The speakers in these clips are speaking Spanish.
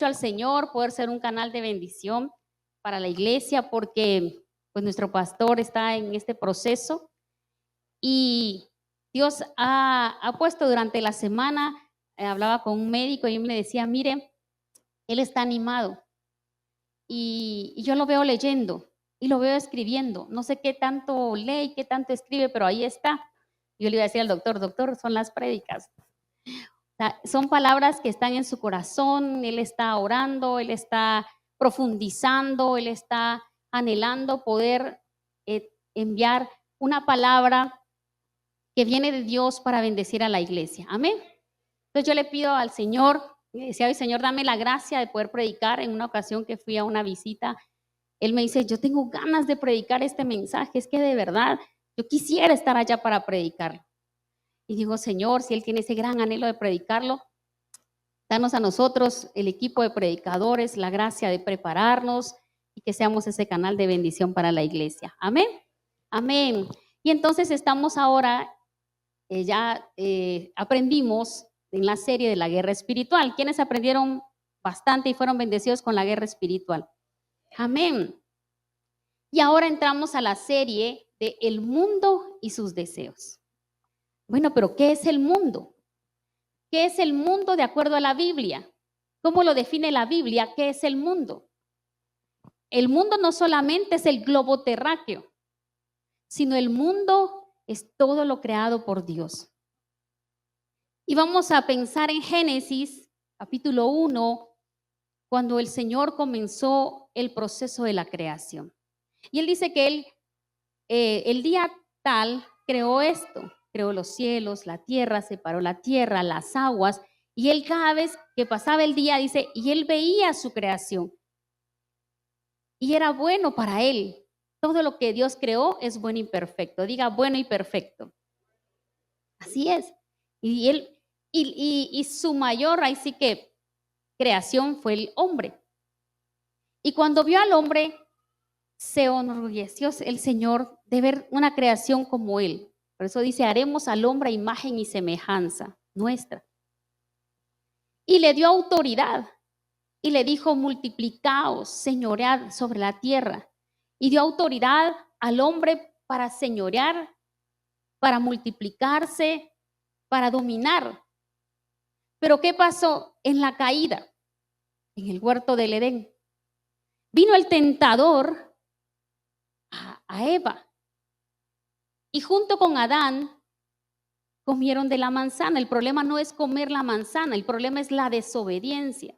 al Señor poder ser un canal de bendición para la iglesia, porque pues nuestro pastor está en este proceso y Dios ha puesto durante la semana, hablaba con un médico y él me decía, mire, él está animado y yo lo veo leyendo y lo veo escribiendo. No sé qué tanto lee, qué tanto escribe, pero ahí está. Yo le iba a decir al doctor, doctor, son las prédicas. O sea, son palabras que están en su corazón, él está orando, él está profundizando, él está anhelando poder enviar una palabra que viene de Dios para bendecir a la iglesia. Amén. Entonces yo le pido al Señor, le decía hoy, Señor, dame la gracia de poder predicar. En una ocasión que fui a una visita, él me dice, yo tengo ganas de predicar este mensaje, es que de verdad yo quisiera estar allá para predicarlo. Y digo, Señor, si él tiene ese gran anhelo de predicarlo, danos a nosotros, el equipo de predicadores, la gracia de prepararnos y que seamos ese canal de bendición para la iglesia. Amén. Amén. Y entonces estamos ahora, aprendimos en la serie de la guerra espiritual. ¿Quiénes aprendieron bastante y fueron bendecidos con la guerra espiritual? Amén. Y ahora entramos a la serie de el mundo y sus deseos. Bueno, pero ¿qué es el mundo? ¿Qué es el mundo de acuerdo a la Biblia? ¿Cómo lo define la Biblia? ¿Qué es el mundo? El mundo no solamente es el globo terráqueo, sino el mundo es todo lo creado por Dios. Y vamos a pensar en Génesis, capítulo 1, cuando el Señor comenzó el proceso de la creación. Y Él dice que Él, el día tal, creó esto. Creó los cielos, la tierra, separó la tierra, las aguas. Y Él cada vez que pasaba el día, dice, y Él veía su creación. Y era bueno para Él. Todo lo que Dios creó es bueno y perfecto. Diga bueno y perfecto. Así es. Y Él, y su mayor, ahí sí que creación fue el hombre. Y cuando vio al hombre, se enorgulleció el Señor de ver una creación como Él. Por eso dice, haremos al hombre a imagen y semejanza nuestra. Y le dio autoridad y le dijo, multiplicaos, señoread sobre la tierra. Y dio autoridad al hombre para señorear, para multiplicarse, para dominar. Pero ¿qué pasó en la caída? En el huerto del Edén. Vino el tentador a Eva. Y junto con Adán comieron de la manzana. El problema no es comer la manzana, el problema es la desobediencia.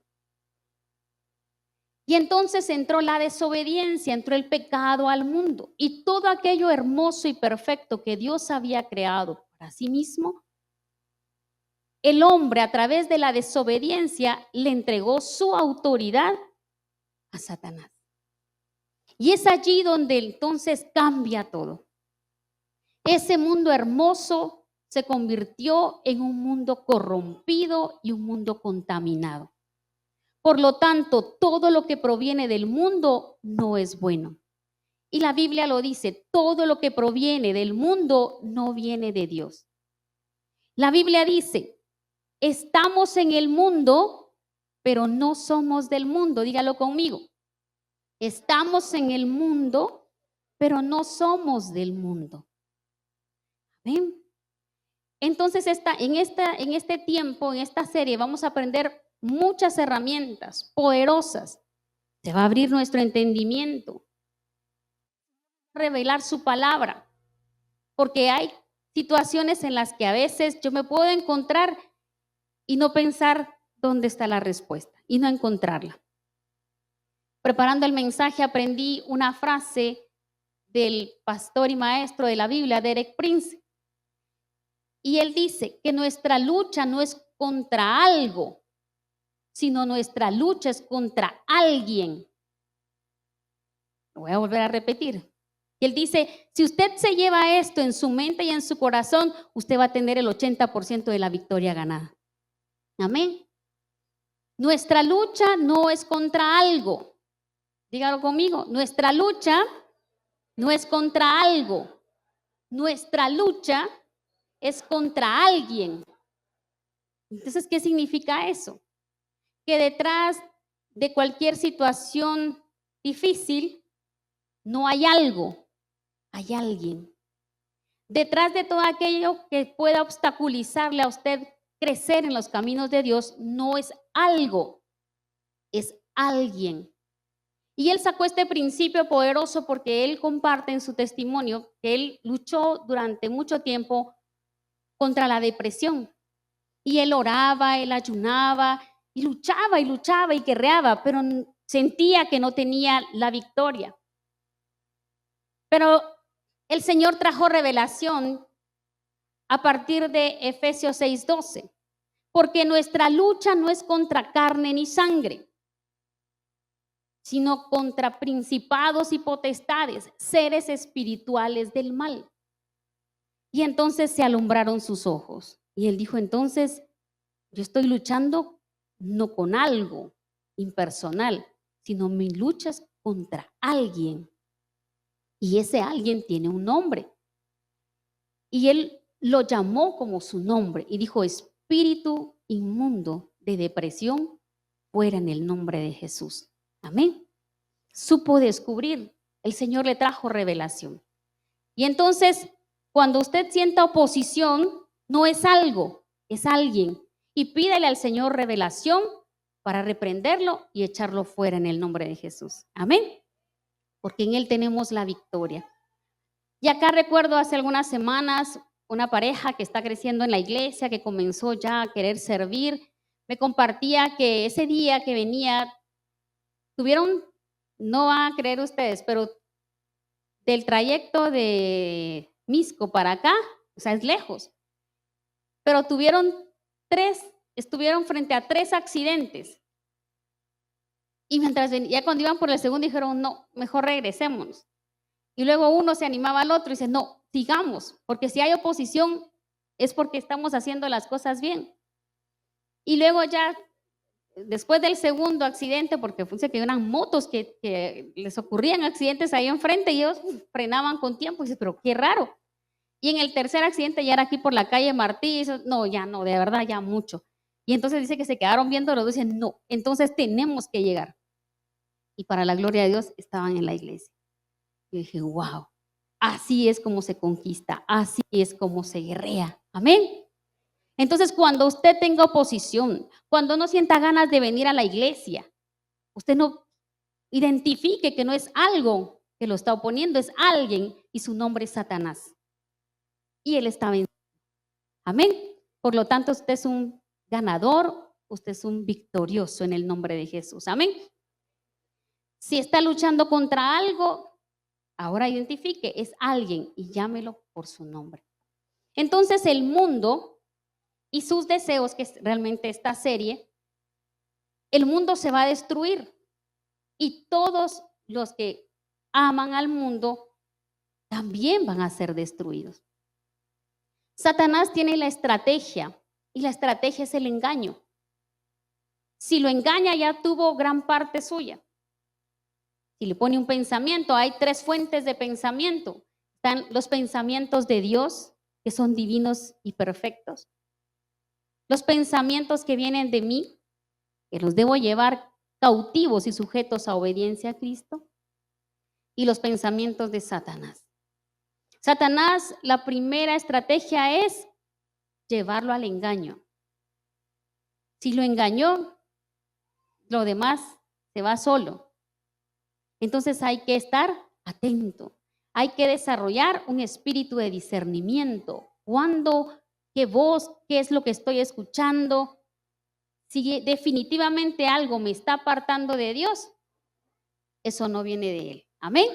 Y entonces entró la desobediencia, entró el pecado al mundo. Y todo aquello hermoso y perfecto que Dios había creado para sí mismo, el hombre a través de la desobediencia le entregó su autoridad a Satanás. Y es allí donde entonces cambia todo. Ese mundo hermoso se convirtió en un mundo corrompido y un mundo contaminado. Por lo tanto, todo lo que proviene del mundo no es bueno. Y la Biblia lo dice, todo lo que proviene del mundo no viene de Dios. La Biblia dice, estamos en el mundo, pero no somos del mundo. Dígalo conmigo. Estamos en el mundo, pero no somos del mundo. ¿Ven? Entonces, en este tiempo, en esta serie, vamos a aprender muchas herramientas poderosas. Se va a abrir nuestro entendimiento, revelar su palabra, porque hay situaciones en las que a veces yo me puedo encontrar y no pensar dónde está la respuesta y no encontrarla. Preparando el mensaje aprendí una frase del pastor y maestro de la Biblia, Derek Prince. Y él dice que nuestra lucha no es contra algo, sino nuestra lucha es contra alguien. Lo voy a volver a repetir. Y él dice, si usted se lleva esto en su mente y en su corazón, usted va a tener el 80% de la victoria ganada. Amén. Nuestra lucha no es contra algo. Dígalo conmigo. Nuestra lucha no es contra algo. Nuestra lucha es contra alguien. Entonces, ¿qué significa eso? Que detrás de cualquier situación difícil, no hay algo, hay alguien. Detrás de todo aquello que pueda obstaculizarle a usted crecer en los caminos de Dios, no es algo, es alguien. Y él sacó este principio poderoso porque él comparte en su testimonio que él luchó durante mucho tiempo contra la depresión. Y él oraba, él ayunaba y luchaba y guerreaba, pero sentía que no tenía la victoria. Pero el Señor trajo revelación a partir de Efesios 6:12, porque nuestra lucha no es contra carne ni sangre, sino contra principados y potestades, seres espirituales del mal. Y entonces se alumbraron sus ojos. Y él dijo, entonces, yo estoy luchando no con algo impersonal, sino mi lucha es contra alguien. Y ese alguien tiene un nombre. Y él lo llamó como su nombre y dijo, espíritu inmundo de depresión, fuera en el nombre de Jesús. Amén. Supo descubrir, el Señor le trajo revelación. Y entonces, cuando usted sienta oposición, no es algo, es alguien. Y pídele al Señor revelación para reprenderlo y echarlo fuera en el nombre de Jesús. Amén. Porque en Él tenemos la victoria. Y acá recuerdo hace algunas semanas una pareja que está creciendo en la iglesia, que comenzó ya a querer servir, me compartía que ese día que venía, tuvieron, no van a creer ustedes, pero del trayecto de Misco para acá, o sea, es lejos, pero estuvieron frente a 3 accidentes. Y mientras ya cuando iban por el segundo dijeron, no, mejor regresémonos. Y luego uno se animaba al otro y dice, no, sigamos, porque si hay oposición es porque estamos haciendo las cosas bien. Y luego ya, después del segundo accidente, porque fue que eran motos que les ocurrían accidentes ahí enfrente y ellos frenaban con tiempo, y dice, pero qué raro. Y en el tercer accidente ya era aquí por la calle Martí, y dice, no, ya no, de verdad ya mucho. Y entonces dice que se quedaron viendo los dos y dicen, no, entonces tenemos que llegar. Y para la gloria de Dios estaban en la iglesia. Yo dije, wow, así es como se conquista, así es como se guerrea. Amén. Entonces, cuando usted tenga oposición, cuando no sienta ganas de venir a la iglesia, usted no identifique que no es algo que lo está oponiendo, es alguien y su nombre es Satanás. Y él está vencido. Amén. Por lo tanto, usted es un ganador, usted es un victorioso en el nombre de Jesús. Amén. Si está luchando contra algo, ahora identifique, es alguien y llámelo por su nombre. Entonces el mundo y sus deseos, que es realmente esta serie, el mundo se va a destruir y todos los que aman al mundo también van a ser destruidos. Satanás tiene la estrategia y la estrategia es el engaño. Si lo engaña ya tuvo gran parte suya. Si le pone un pensamiento, hay 3 fuentes de pensamiento. Están los pensamientos de Dios, que son divinos y perfectos. Los pensamientos que vienen de mí, que los debo llevar cautivos y sujetos a obediencia a Cristo. Y los pensamientos de Satanás. Satanás, la primera estrategia es llevarlo al engaño. Si lo engañó, lo demás se va solo. Entonces hay que estar atento. Hay que desarrollar un espíritu de discernimiento. ¿Cuándo? ¿Qué voz? ¿Qué es lo que estoy escuchando? Si definitivamente algo me está apartando de Dios, eso no viene de Él. Amén.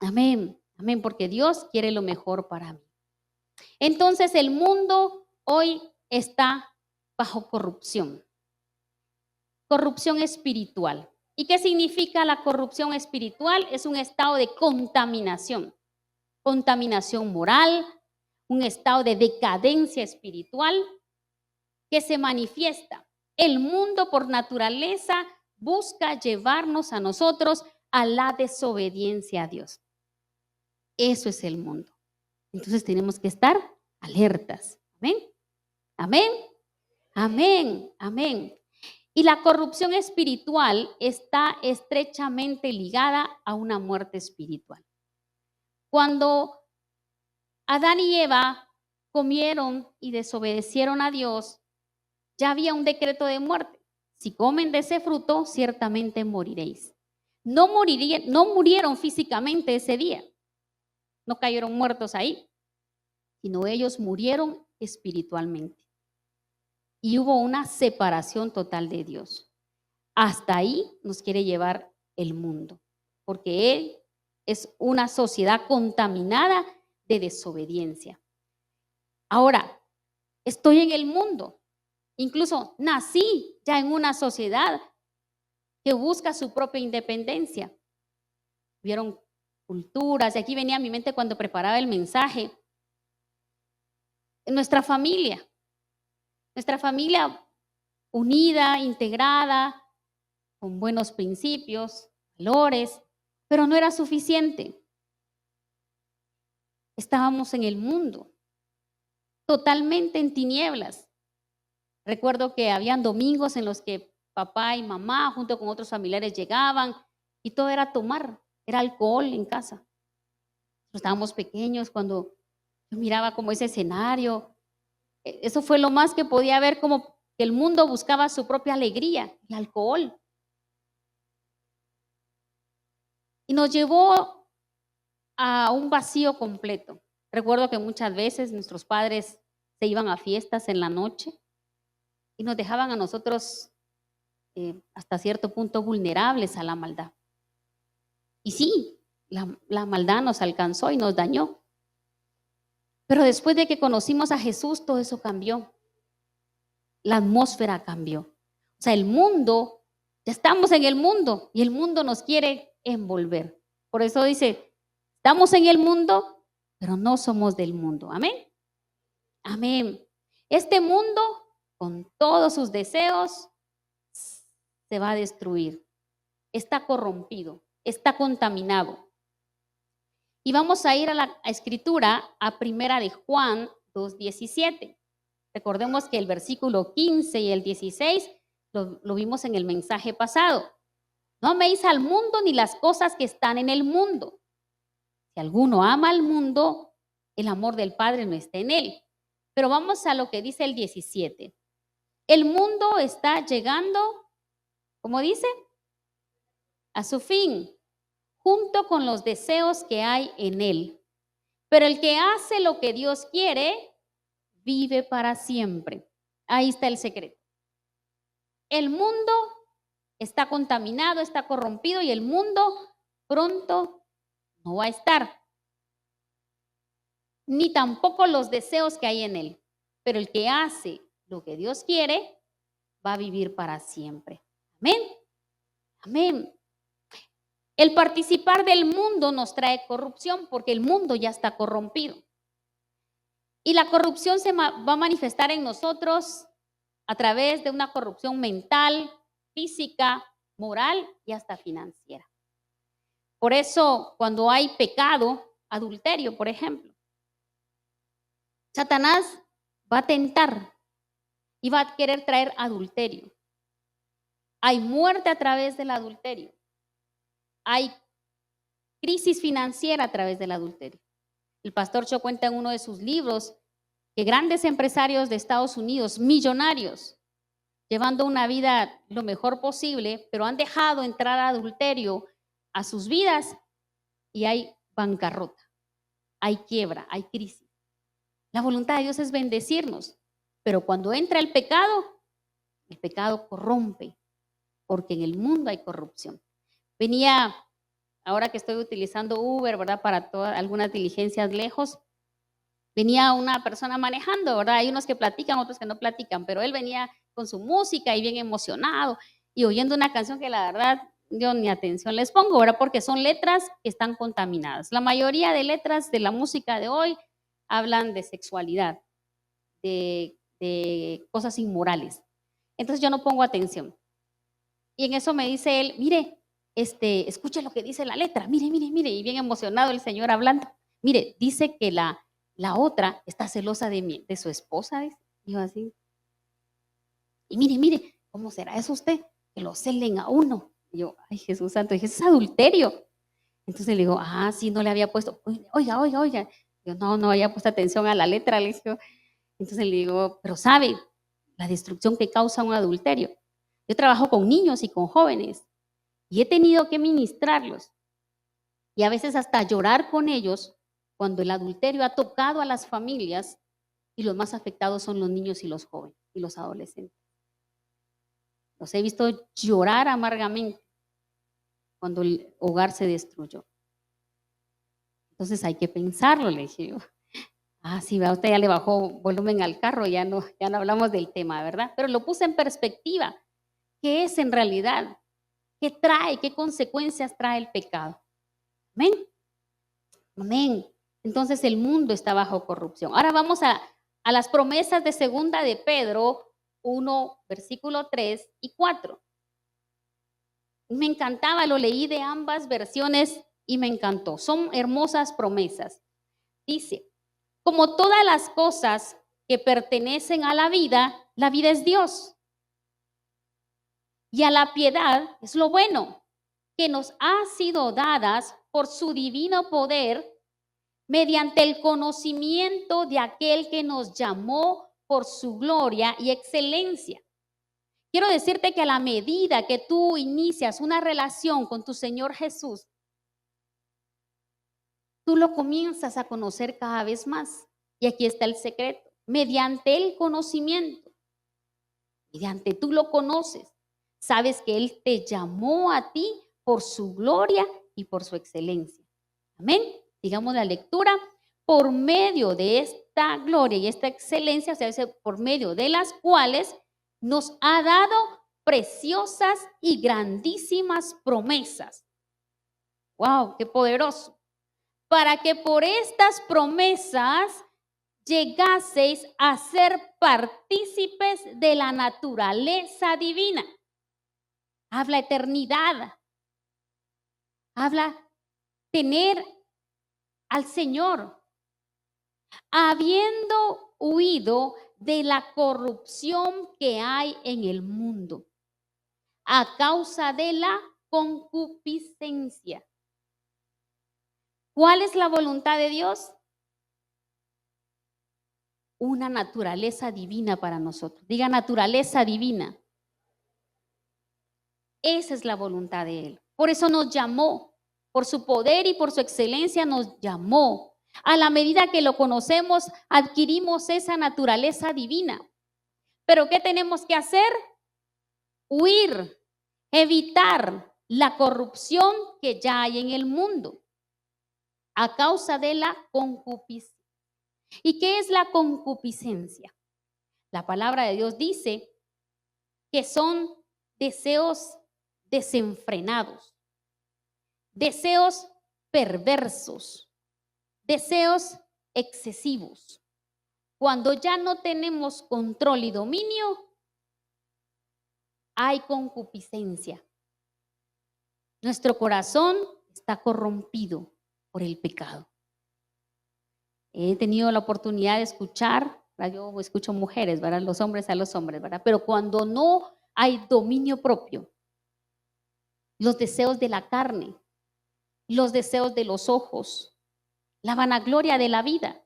Amén. Amén, porque Dios quiere lo mejor para mí. Entonces el mundo hoy está bajo corrupción. Corrupción espiritual. ¿Y qué significa la corrupción espiritual? Es un estado de contaminación. Contaminación moral, un estado de decadencia espiritual que se manifiesta. El mundo por naturaleza busca llevarnos a nosotros a la desobediencia a Dios. Eso es el mundo. Entonces tenemos que estar alertas. Amén. Amén. Amén. Amén. Y la corrupción espiritual está estrechamente ligada a una muerte espiritual. Cuando Adán y Eva comieron y desobedecieron a Dios, ya había un decreto de muerte. Si comen de ese fruto, ciertamente moriréis. No murieron físicamente ese día, no cayeron muertos ahí, sino ellos murieron espiritualmente. Y hubo una separación total de Dios. Hasta ahí nos quiere llevar el mundo, porque Él es una sociedad contaminada de desobediencia. Ahora, estoy en el mundo, incluso nací ya en una sociedad que busca su propia independencia. Vieron culturas, y aquí venía a mi mente cuando preparaba el mensaje. En nuestra familia unida, integrada, con buenos principios, valores, pero no era suficiente. Estábamos en el mundo, totalmente en tinieblas. Recuerdo que habían domingos en los que papá y mamá, junto con otros familiares, llegaban y todo era tomar, era alcohol en casa. Estábamos pequeños cuando yo miraba como ese escenario. Eso fue lo más que podía ver, como que el mundo buscaba su propia alegría, el alcohol. Y nos llevó a un vacío completo. Recuerdo que muchas veces nuestros padres se iban a fiestas en la noche y nos dejaban a nosotros hasta cierto punto vulnerables a la maldad. Y sí, la maldad nos alcanzó y nos dañó. Pero después de que conocimos a Jesús, todo eso cambió. La atmósfera cambió. O sea, el mundo, ya estamos en el mundo y el mundo nos quiere envolver. Por eso dice, estamos en el mundo, pero no somos del mundo. Amén. Amén. Este mundo, con todos sus deseos, se va a destruir. Está corrompido, está contaminado. Y vamos a ir a la escritura, a primera de Juan 2:17. Recordemos que el versículo 15 y el 16 lo vimos en el mensaje pasado. No améis al mundo ni las cosas que están en el mundo. Si alguno ama al mundo, el amor del Padre no está en él. Pero vamos a lo que dice el 17. El mundo está llegando, ¿cómo dice? A su fin, junto con los deseos que hay en él. Pero el que hace lo que Dios quiere, vive para siempre. Ahí está el secreto. El mundo está contaminado, está corrompido y el mundo pronto no va a estar. Ni tampoco los deseos que hay en él. Pero el que hace lo que Dios quiere, va a vivir para siempre. Amén. Amén. El participar del mundo nos trae corrupción porque el mundo ya está corrompido. Y la corrupción se va a manifestar en nosotros a través de una corrupción mental, física, moral y hasta financiera. Por eso, cuando hay pecado, adulterio, por ejemplo, Satanás va a tentar y va a querer traer adulterio. Hay muerte a través del adulterio. Hay crisis financiera a través del adulterio. El pastor Cho cuenta en uno de sus libros que grandes empresarios de Estados Unidos, millonarios, llevando una vida lo mejor posible, pero han dejado entrar adulterio a sus vidas y hay bancarrota, hay quiebra, hay crisis. La voluntad de Dios es bendecirnos, pero cuando entra el pecado corrompe, porque en el mundo hay corrupción. Venía, ahora que estoy utilizando Uber, ¿verdad? Para algunas diligencias lejos, venía una persona manejando, ¿verdad? Hay unos que platican, otros que no platican, pero él venía con su música y bien emocionado y oyendo una canción que la verdad yo ni atención les pongo, ¿verdad? Porque son letras que están contaminadas. La mayoría de letras de la música de hoy hablan de sexualidad, de cosas inmorales. Entonces yo no pongo atención. Y en eso me dice él, mire, escuche lo que dice la letra, mire, y bien emocionado el señor hablando. Mire, dice que la otra está celosa de su esposa, dice. Y yo así. Y mire, ¿cómo será eso usted? Que lo celen a uno. Y yo, ay, Jesús santo, dije, eso es adulterio. Entonces le digo, sí, no le había puesto, oiga. Yo, no había puesto atención a la letra, le dije. Entonces le digo, pero sabe la destrucción que causa un adulterio. Yo trabajo con niños y con jóvenes y he tenido que ministrarlos y a veces hasta llorar con ellos cuando el adulterio ha tocado a las familias y los más afectados son los niños y los jóvenes y los adolescentes. Los he visto llorar amargamente cuando el hogar se destruyó. Entonces hay que pensarlo, le dije yo. Sí, va, usted ya le bajó volumen al carro, ya no hablamos del tema, ¿verdad? Pero lo puse en perspectiva. ¿Qué es en realidad? ¿Qué trae? ¿Qué consecuencias trae el pecado? Amén. Amén. Entonces el mundo está bajo corrupción. Ahora vamos a las promesas de segunda de Pedro 1, versículo 3 y 4. Me encantaba, lo leí de ambas versiones y me encantó. Son hermosas promesas. Dice, como todas las cosas que pertenecen a la vida es Dios. Y a la piedad es lo bueno, que nos ha sido dadas por su divino poder mediante el conocimiento de aquel que nos llamó por su gloria y excelencia. Quiero decirte que a la medida que tú inicias una relación con tu Señor Jesús, tú lo comienzas a conocer cada vez más. Y aquí está el secreto. Mediante el conocimiento, mediante tú lo conoces, sabes que Él te llamó a ti por su gloria y por su excelencia. Amén. Digamos la lectura, por medio de esta gloria y esta excelencia, o sea, por medio de las cuales nos ha dado preciosas y grandísimas promesas. ¡Wow! ¡Qué poderoso! Para que por estas promesas llegaseis a ser partícipes de la naturaleza divina. Habla eternidad. Habla tener al Señor. Habiendo huido de la corrupción que hay en el mundo a causa de la concupiscencia. ¿Cuál es la voluntad de Dios? Una naturaleza divina para nosotros. Diga naturaleza divina. Esa es la voluntad de Él. Por eso nos llamó, por su poder y por su excelencia nos llamó. A la medida que lo conocemos, adquirimos esa naturaleza divina. Pero ¿qué tenemos que hacer? Huir, evitar la corrupción que ya hay en el mundo a causa de la concupiscencia. ¿Y qué es la concupiscencia? La palabra de Dios dice que son deseos desenfrenados, deseos perversos, deseos excesivos. Cuando ya no tenemos control y dominio, hay concupiscencia. Nuestro corazón está corrompido por el pecado. He tenido la oportunidad de escuchar, yo escucho mujeres, ¿verdad? Los hombres a los hombres, ¿verdad? Pero cuando no hay dominio propio, los deseos de la carne, los deseos de los ojos, la vanagloria de la vida,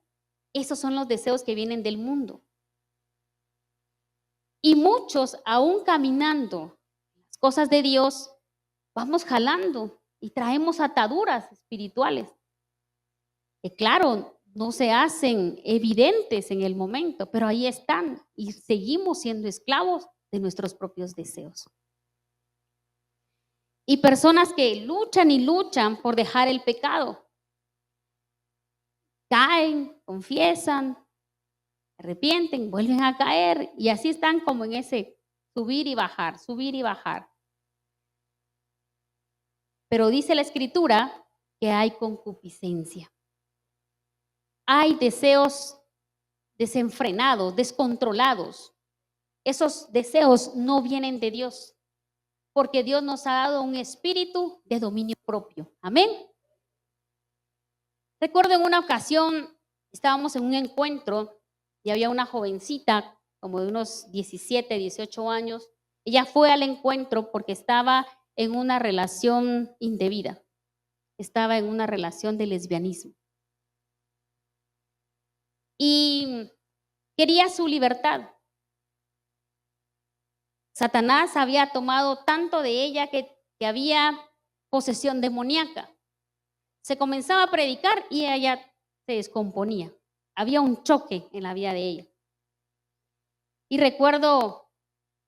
esos son los deseos que vienen del mundo. Y muchos, aún caminando las cosas de Dios, vamos jalando y traemos ataduras espirituales que claro, no se hacen evidentes en el momento, pero ahí están y seguimos siendo esclavos de nuestros propios deseos. Y personas que luchan y luchan por dejar el pecado, caen, confiesan, se arrepienten, vuelven a caer y así están como en ese subir y bajar, subir y bajar. Pero dice la Escritura que hay concupiscencia. Hay deseos desenfrenados, descontrolados. Esos deseos no vienen de Dios, porque Dios nos ha dado un espíritu de dominio propio. Amén. Recuerdo en una ocasión, estábamos en un encuentro y había una jovencita como de unos 17, 18 años Ella fue al encuentro porque estaba en una relación indebida, estaba en una relación de lesbianismo y quería su libertad. Satanás había tomado tanto de ella que había posesión demoníaca. Se comenzaba a predicar y ella se descomponía. Había un choque en la vida de ella. Y recuerdo,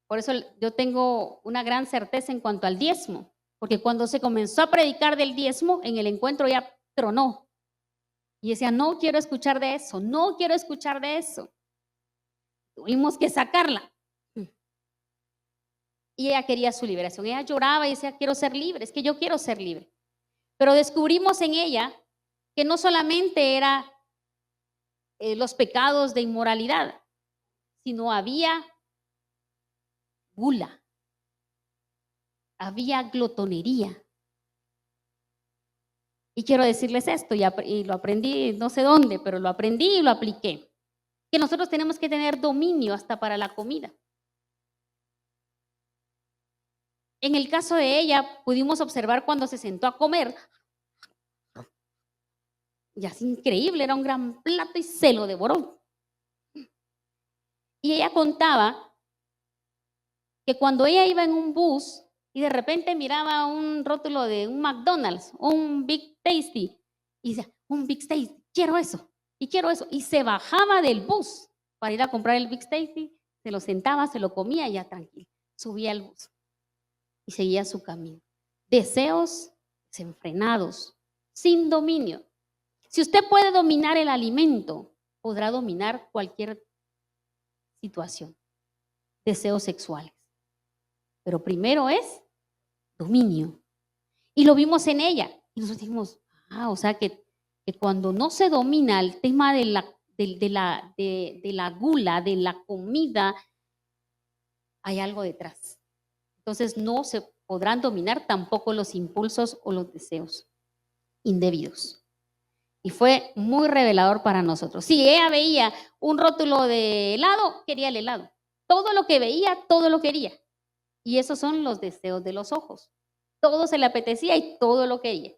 por eso yo tengo una gran certeza en cuanto al diezmo, porque cuando se comenzó a predicar del diezmo, en el encuentro ya tronó. Y decía, no quiero escuchar de eso, no quiero escuchar de eso. Tuvimos que sacarla. Y ella quería su liberación. Ella lloraba y decía, quiero ser libre, es que yo quiero ser libre. Pero descubrimos en ella que no solamente era los pecados de inmoralidad, sino había gula, había glotonería. Y quiero decirles esto, y lo aprendí no sé dónde, pero lo aprendí y lo apliqué, que nosotros tenemos que tener dominio hasta para la comida. En el caso de ella, pudimos observar cuando se sentó a comer, y así increíble, era un gran plato y se lo devoró. Y ella contaba que cuando ella iba en un bus y de repente miraba un rótulo de un McDonald's, un Big Tasty, y decía, un Big Tasty, quiero eso, y quiero eso. Y se bajaba del bus para ir a comprar el Big Tasty, se lo sentaba, se lo comía y ya tranquilo. Subía al bus y seguía su camino. Deseos desenfrenados, sin dominio. Si usted puede dominar el alimento, podrá dominar cualquier situación. Deseos sexuales. Pero primero es dominio. Y lo vimos en ella. Y nosotros dijimos, o sea que cuando no se domina el tema de la gula, de la comida, hay algo detrás. Entonces no se podrán dominar tampoco los impulsos o los deseos indebidos. Y fue muy revelador para nosotros. Si ella veía un rótulo de helado, quería el helado. Todo lo que veía, todo lo quería. Y esos son los deseos de los ojos. Todo se le apetecía y todo lo quería.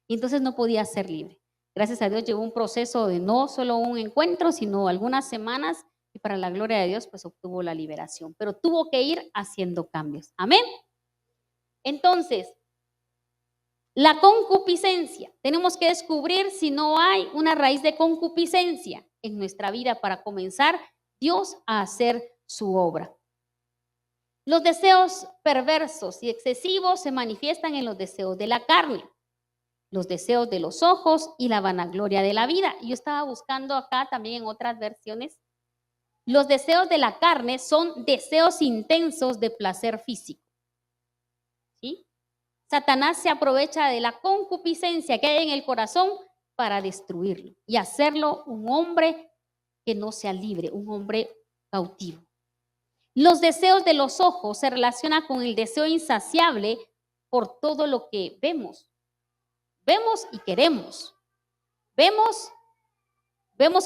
Y entonces no podía ser libre. Gracias a Dios llevó un proceso de no solo un encuentro, sino algunas semanas, y para la gloria de Dios pues obtuvo la liberación. Pero tuvo que ir haciendo cambios. Amén. Entonces, la concupiscencia. Tenemos que descubrir si no hay una raíz de concupiscencia en nuestra vida para comenzar Dios a hacer su obra. Los deseos perversos y excesivos se manifiestan en los deseos de la carne, los deseos de los ojos y la vanagloria de la vida. Yo estaba buscando acá también en otras versiones. Los deseos de la carne son deseos intensos de placer físico. ¿Sí? Satanás se aprovecha de la concupiscencia que hay en el corazón para destruirlo y hacerlo un hombre que no sea libre, un hombre cautivo. Los deseos de los ojos se relacionan con el deseo insaciable por todo lo que vemos. Vemos y queremos. Vemos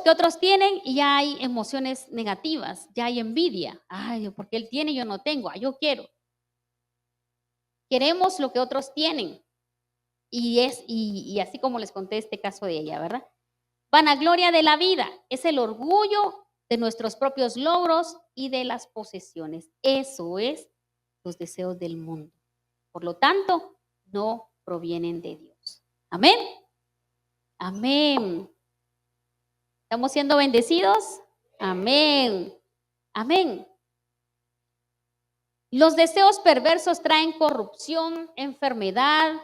que otros tienen y ya hay emociones negativas, ya hay envidia. Ay, porque él tiene, yo no tengo. Yo quiero. Queremos lo que otros tienen. Y así como les conté este caso de ella, ¿verdad? Vanagloria de la vida es el orgullo de nuestros propios logros y de las posesiones. Eso es los deseos del mundo. Por lo tanto, no provienen de Dios. Amén. Amén. ¿Estamos siendo bendecidos? Amén. Amén. Los deseos perversos traen corrupción, enfermedad,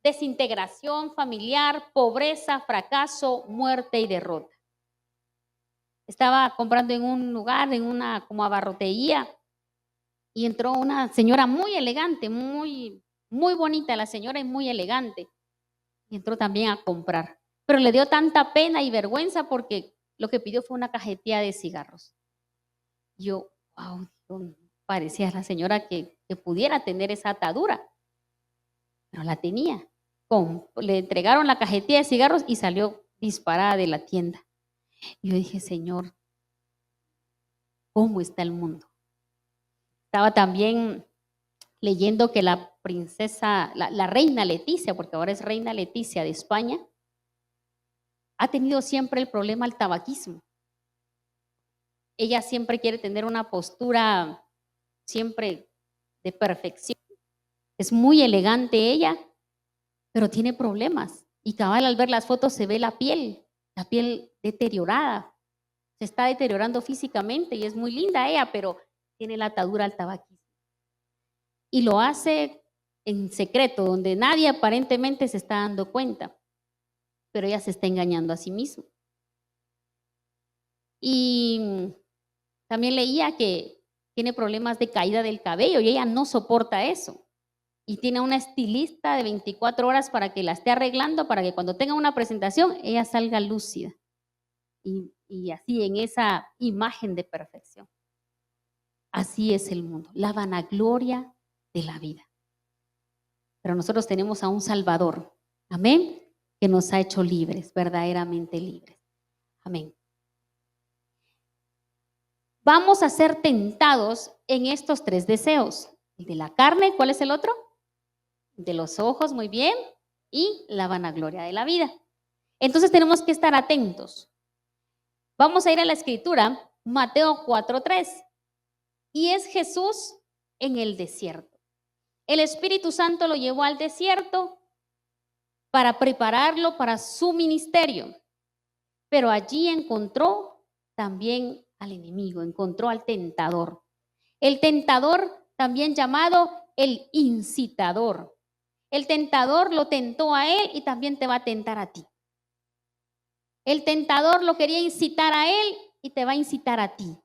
desintegración familiar, pobreza, fracaso, muerte y derrota. Estaba comprando en un lugar, en una como abarrotería, y entró una señora muy elegante, muy bonita la señora y muy elegante. Y entró también a comprar. Pero le dio tanta pena y vergüenza porque lo que pidió fue una cajetilla de cigarros. Yo, wow, parecía la señora que pudiera tener esa atadura. Pero la tenía. Le entregaron la cajetilla de cigarros y salió disparada de la tienda. Y yo dije, Señor, ¿cómo está el mundo? Estaba también leyendo que la princesa, la reina Leticia, porque ahora es reina Leticia de España, ha tenido siempre el problema del tabaquismo. Ella siempre quiere tener una postura siempre de perfección. Es muy elegante ella, pero tiene problemas. Y cabal, al ver las fotos se ve la piel deteriorada. Se está deteriorando físicamente y es muy linda ella, pero tiene la atadura al tabaquismo. Y lo hace en secreto, donde nadie aparentemente se está dando cuenta, pero ella se está engañando a sí misma. Y también leía que tiene problemas de caída del cabello y ella no soporta eso. Y tiene una estilista de 24 horas para que la esté arreglando, para que cuando tenga una presentación ella salga lúcida. Y así en esa imagen de perfección. Así es el mundo, la vanagloria de la vida. Pero nosotros tenemos a un Salvador, amén, que nos ha hecho libres, verdaderamente libres. Amén. Vamos a ser tentados en estos 3 deseos. El de la carne, ¿cuál es el otro? De los ojos, muy bien, y la vanagloria de la vida. Entonces tenemos que estar atentos. Vamos a ir a la escritura, Mateo 4:3. Y es Jesús en el desierto. El Espíritu Santo lo llevó al desierto para prepararlo para su ministerio. Pero allí encontró también al enemigo, encontró al tentador. El tentador, también llamado el incitador. El tentador lo tentó a él y también te va a tentar a ti. El tentador lo quería incitar a él y te va a incitar a ti.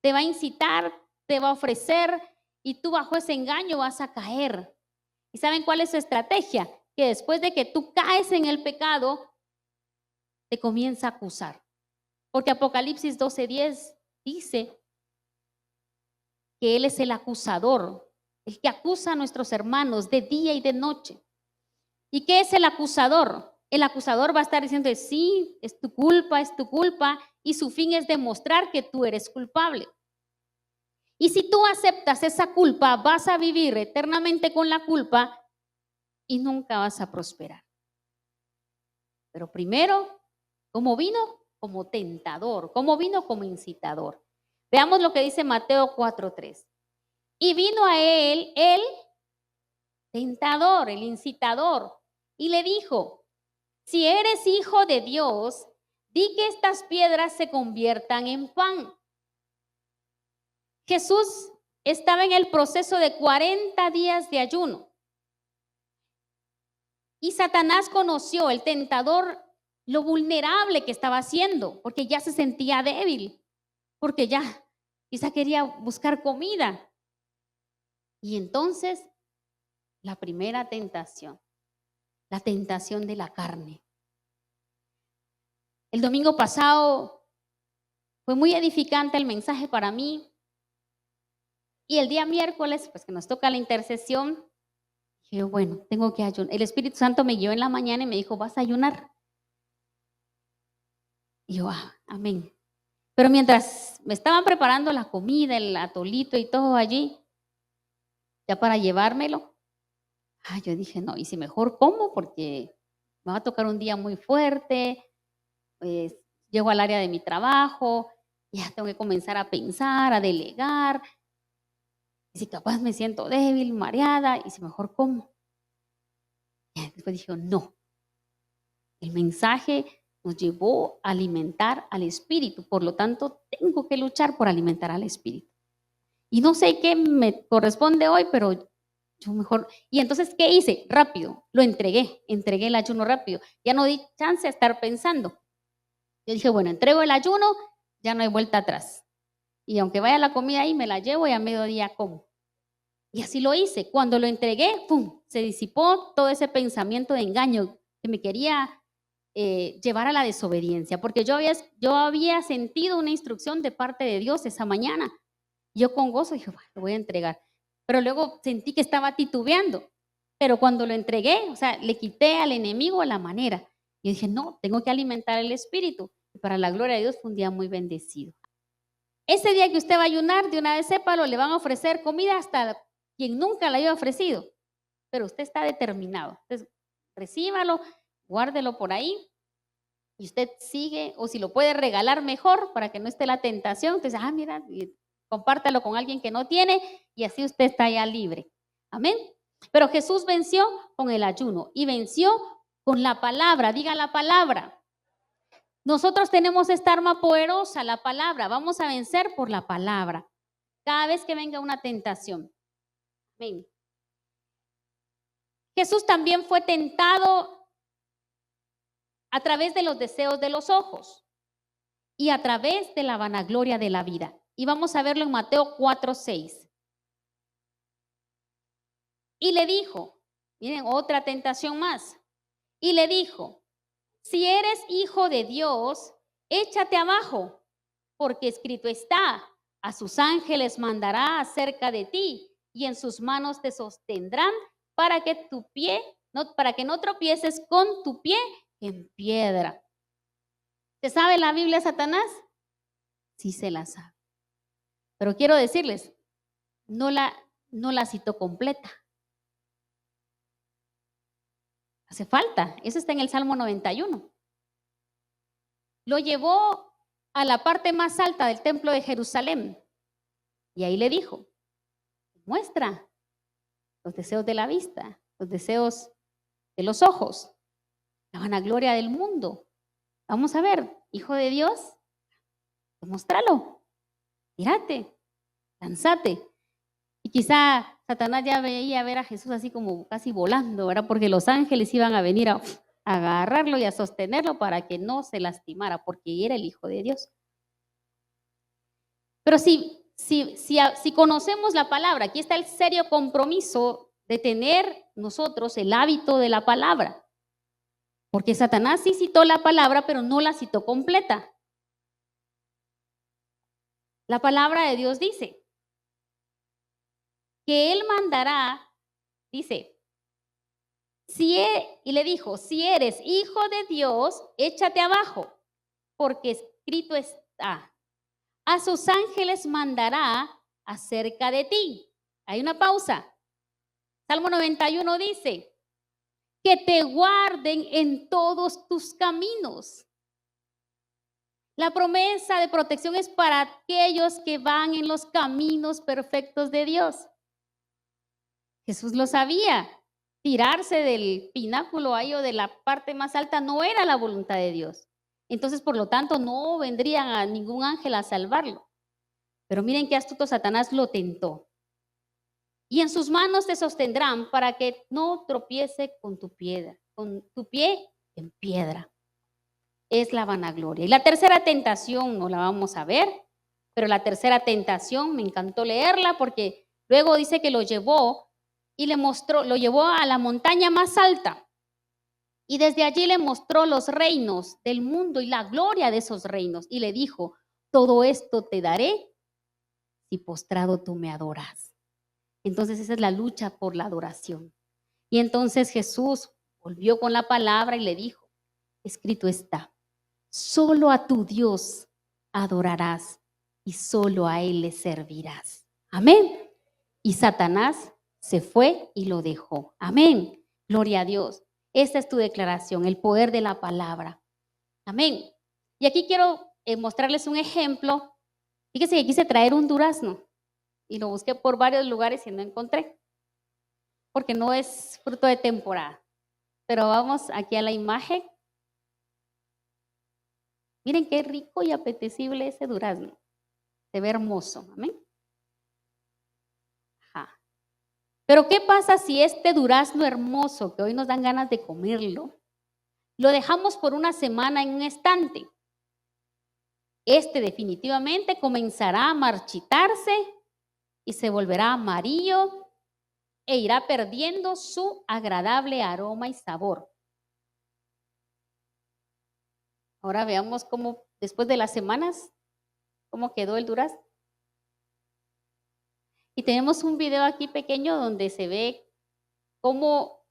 Te va a incitar, te va a ofrecer y tú bajo ese engaño vas a caer. ¿Y saben cuál es su estrategia? Que después de que tú caes en el pecado, te comienza a acusar. Porque Apocalipsis 12:10 dice que Él es el acusador, el que acusa a nuestros hermanos de día y de noche. ¿Y qué es el acusador? El acusador va a estar diciendo, sí, es tu culpa, y su fin es demostrar que tú eres culpable. Y si tú aceptas esa culpa, vas a vivir eternamente con la culpa y nunca vas a prosperar. Pero primero, ¿cómo vino? Como tentador. ¿Cómo vino? Como incitador. Veamos lo que dice Mateo 4:3. Y vino a él el tentador, el incitador, y le dijo, si eres hijo de Dios, di que estas piedras se conviertan en pan. Jesús estaba en el proceso de 40 días de ayuno. Y Satanás conoció, el tentador, lo vulnerable que estaba haciendo, porque ya se sentía débil, porque ya quizá quería buscar comida. Y entonces, la primera tentación, la tentación de la carne. El domingo pasado fue muy edificante el mensaje para mí. Y el día miércoles, pues que nos toca la intercesión, dije, bueno, tengo que ayunar. El Espíritu Santo me guió en la mañana y me dijo, vas a ayunar. Y yo, amén. Pero mientras me estaban preparando la comida, el atolito y todo allí, ya para llevármelo, yo dije, no, y si mejor como, porque me va a tocar un día muy fuerte, pues llego al área de mi trabajo, ya tengo que comenzar a pensar, a delegar, y si capaz me siento débil, mareada, y si mejor como. Y después dije, no, el mensaje nos llevó a alimentar al espíritu, por lo tanto tengo que luchar por alimentar al espíritu. Y no sé qué me corresponde hoy, pero yo mejor. Y entonces, ¿qué hice? Rápido, lo entregué el ayuno rápido. Ya no di chance a estar pensando. Yo dije, bueno, entrego el ayuno, ya no hay vuelta atrás. Y aunque vaya la comida ahí, me la llevo y a mediodía como. Y así lo hice. Cuando lo entregué, ¡pum!, se disipó todo ese pensamiento de engaño que me quería llevar a la desobediencia. Porque yo había sentido una instrucción de parte de Dios esa mañana. Yo con gozo dije, bueno, lo voy a entregar. Pero luego sentí que estaba titubeando. Pero cuando lo entregué, o sea, le quité al enemigo la manera. Y dije, no, tengo que alimentar el espíritu. Y para la gloria de Dios fue un día muy bendecido. Ese día que usted va a ayunar, de una vez sépalo, le van a ofrecer comida hasta quien nunca la haya ofrecido, pero usted está determinado. Entonces, recíbalo, guárdelo por ahí y usted sigue, o si lo puede regalar mejor para que no esté la tentación. Entonces, mira, y compártalo con alguien que no tiene y así usted está ya libre. Amén. Pero Jesús venció con el ayuno y venció con la palabra. Diga la palabra. Nosotros tenemos esta arma poderosa, la palabra. Vamos a vencer por la palabra. Cada vez que venga una tentación. Amén. Jesús también fue tentado a través de los deseos de los ojos y a través de la vanagloria de la vida. Y vamos a verlo en Mateo 4:6. Y le dijo, miren, otra tentación más. Y le dijo, si eres hijo de Dios, échate abajo, porque escrito está, a sus ángeles mandará acerca de ti y en sus manos te sostendrán para que no tropieces con tu pie en piedra. ¿Se sabe la Biblia, Satanás? Sí se la sabe. Pero quiero decirles, no la citó completa. Hace falta. Eso está en el Salmo 91. Lo llevó a la parte más alta del templo de Jerusalén. Y ahí le dijo, muestra los deseos de la vista, los deseos de los ojos, la vanagloria del mundo. Vamos a ver, hijo de Dios, demuéstralo. Tírate, lánzate. Y quizá Satanás ya veía ver a Jesús así como casi volando, ¿verdad? Porque los ángeles iban a venir a agarrarlo y a sostenerlo para que no se lastimara, porque era el Hijo de Dios. Pero si conocemos la palabra, aquí está el serio compromiso de tener nosotros el hábito de la palabra. Porque Satanás sí citó la palabra, pero no la citó completa. La palabra de Dios dice que Él mandará, dice, y le dijo, si eres hijo de Dios, échate abajo, porque escrito está, a sus ángeles mandará acerca de ti. Hay una pausa. Salmo 91 dice, que te guarden en todos tus caminos. La promesa de protección es para aquellos que van en los caminos perfectos de Dios. Jesús lo sabía. Tirarse del pináculo ahí o de la parte más alta no era la voluntad de Dios. Entonces, por lo tanto, no vendría a ningún ángel a salvarlo. Pero miren qué astuto Satanás lo tentó. Y en sus manos te sostendrán para que no tropiece con tu pie en piedra. Es la vanagloria. Y la tercera tentación no la vamos a ver, pero la tercera tentación me encantó leerla porque luego dice que lo llevó y lo llevó a la montaña más alta y desde allí le mostró los reinos del mundo y la gloria de esos reinos y le dijo, todo esto te daré si postrado tú me adoras. Entonces esa es la lucha por la adoración. Y entonces Jesús volvió con la palabra y le dijo, escrito está, solo a tu Dios adorarás y solo a Él le servirás. Amén. Y Satanás se fue y lo dejó. Amén. Gloria a Dios. Esta es tu declaración, el poder de la palabra. Amén. Y aquí quiero mostrarles un ejemplo. Fíjense que quise traer un durazno y lo busqué por varios lugares y no encontré, porque no es fruto de temporada. Pero vamos aquí a la imagen. Miren qué rico y apetecible ese durazno. Se ve hermoso. Amén. Ajá. Pero ¿qué pasa si este durazno hermoso, que hoy nos dan ganas de comerlo, lo dejamos por una semana en un estante? Este definitivamente comenzará a marchitarse y se volverá amarillo e irá perdiendo su agradable aroma y sabor. Ahora veamos cómo, después de las semanas, cómo quedó el durazno. Y tenemos un video aquí pequeño donde se ve cómo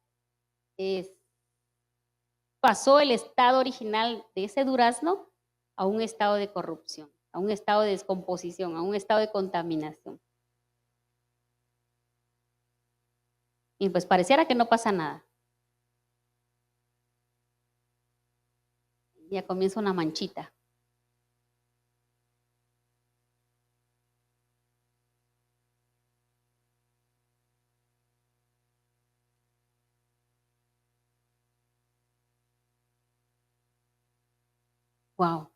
pasó el estado original de ese durazno a un estado de corrupción. a un estado de descomposición, a un estado de contaminación. Y pues pareciera que no pasa nada. Ya comienza una manchita. Wow.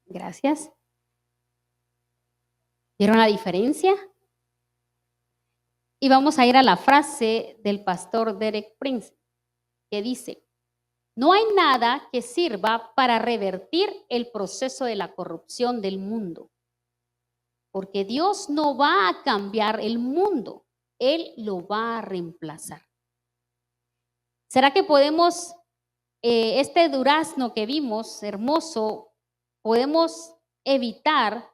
Gracias. ¿Vieron la diferencia? Y vamos a ir a la frase del pastor Derek Prince, que dice: no hay nada que sirva para revertir el proceso de la corrupción del mundo, porque Dios no va a cambiar el mundo, Él lo va a reemplazar. ¿Será que podemos, este durazno que vimos, hermoso, podemos evitar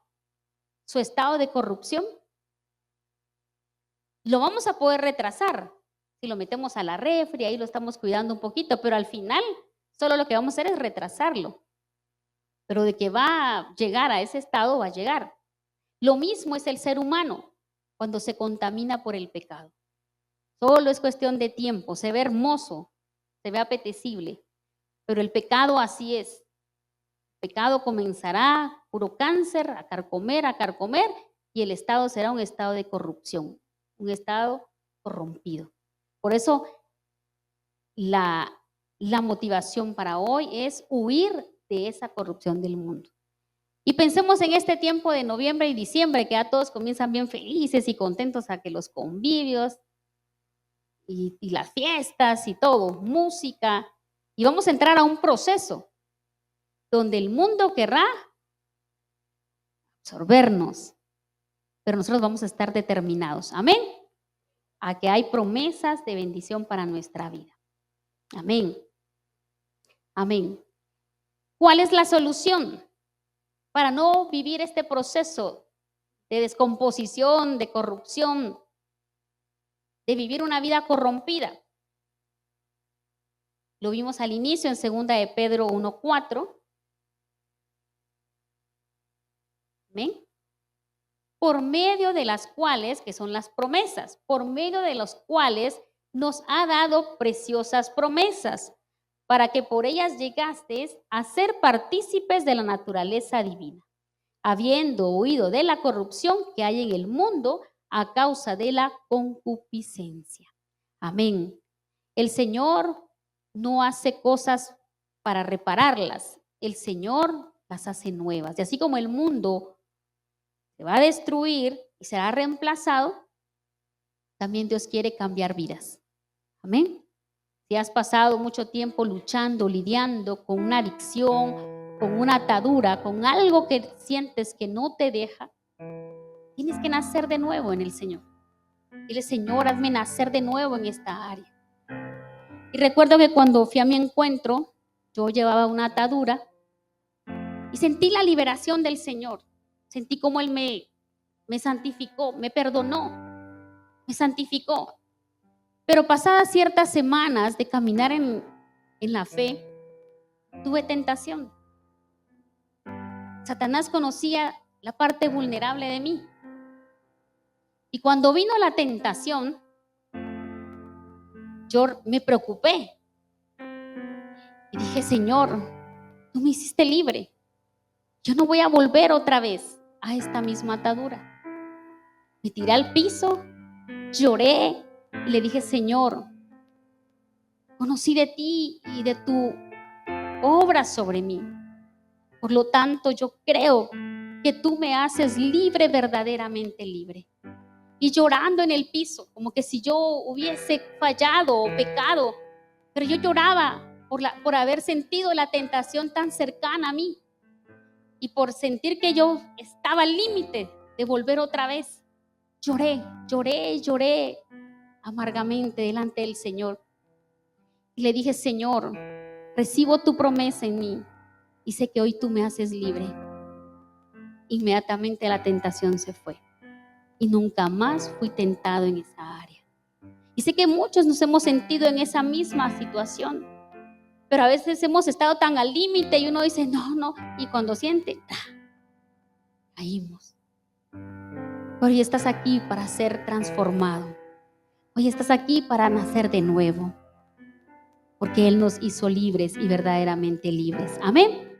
su estado de corrupción? Lo vamos a poder retrasar si lo metemos a la refri, ahí lo estamos cuidando un poquito, pero al final solo lo que vamos a hacer es retrasarlo. Pero de que va a llegar a ese estado, va a llegar. Lo mismo es el ser humano cuando se contamina por el pecado. Solo es cuestión de tiempo, se ve hermoso, se ve apetecible, pero el pecado así es. El pecado comenzará puro cáncer, a carcomer, y el estado será un estado de corrupción, un estado corrompido. Por eso la motivación para hoy es huir de esa corrupción del mundo. Y pensemos en este tiempo de noviembre y diciembre, que ya todos comienzan bien felices y contentos, a que los convivios y las fiestas y todo, música, y vamos a entrar a un proceso donde el mundo querrá absorbernos, pero nosotros vamos a estar determinados, amén, a que hay promesas de bendición para nuestra vida. Amén. Amén. ¿Cuál es la solución para no vivir este proceso de descomposición, de corrupción, de vivir una vida corrompida? Lo vimos al inicio en 2 de Pedro 1:4. ¿Amén? Por medio de las cuales, que son las promesas, por medio de los cuales nos ha dado preciosas promesas, para que por ellas llegasteis a ser partícipes de la naturaleza divina, habiendo huido de la corrupción que hay en el mundo a causa de la concupiscencia. Amén. El Señor no hace cosas para repararlas, el Señor las hace nuevas. Y así como el mundo se va a destruir y será reemplazado, también Dios quiere cambiar vidas. Amén. Si has pasado mucho tiempo luchando, lidiando con una adicción, con una atadura, con algo que sientes que no te deja, tienes que nacer de nuevo en el Señor. Dile: Señor, hazme nacer de nuevo en esta área. Y recuerdo que cuando fui a mi encuentro, yo llevaba una atadura y sentí la liberación del Señor. Sentí como Él me santificó, me perdonó, me santificó. Pero pasadas ciertas semanas de caminar en la fe, tuve tentación. Satanás conocía la parte vulnerable de mí. Y cuando vino la tentación, yo me preocupé. Y dije: Señor, tú me hiciste libre. Yo no voy a volver otra vez a esta misma atadura. Me tiré al piso, lloré y le dije: Señor, conocí de ti y de tu obra sobre mí. Por lo tanto, yo creo que tú me haces libre, verdaderamente libre. Y llorando en el piso, como que si yo hubiese fallado o pecado, pero yo lloraba por haber sentido la tentación tan cercana a mí y por sentir que yo estaba al límite de volver otra vez. Lloré amargamente delante del Señor. Y le dije: Señor, recibo tu promesa en mí y sé que hoy tú me haces libre. Inmediatamente la tentación se fue y nunca más fui tentado en esa área. Y sé que muchos nos hemos sentido en esa misma situación, pero a veces hemos estado tan al límite y uno dice, no, y cuando siente, caímos. Pero hoy estás aquí para ser transformado. Hoy estás aquí para nacer de nuevo, porque Él nos hizo libres y verdaderamente libres. Amén.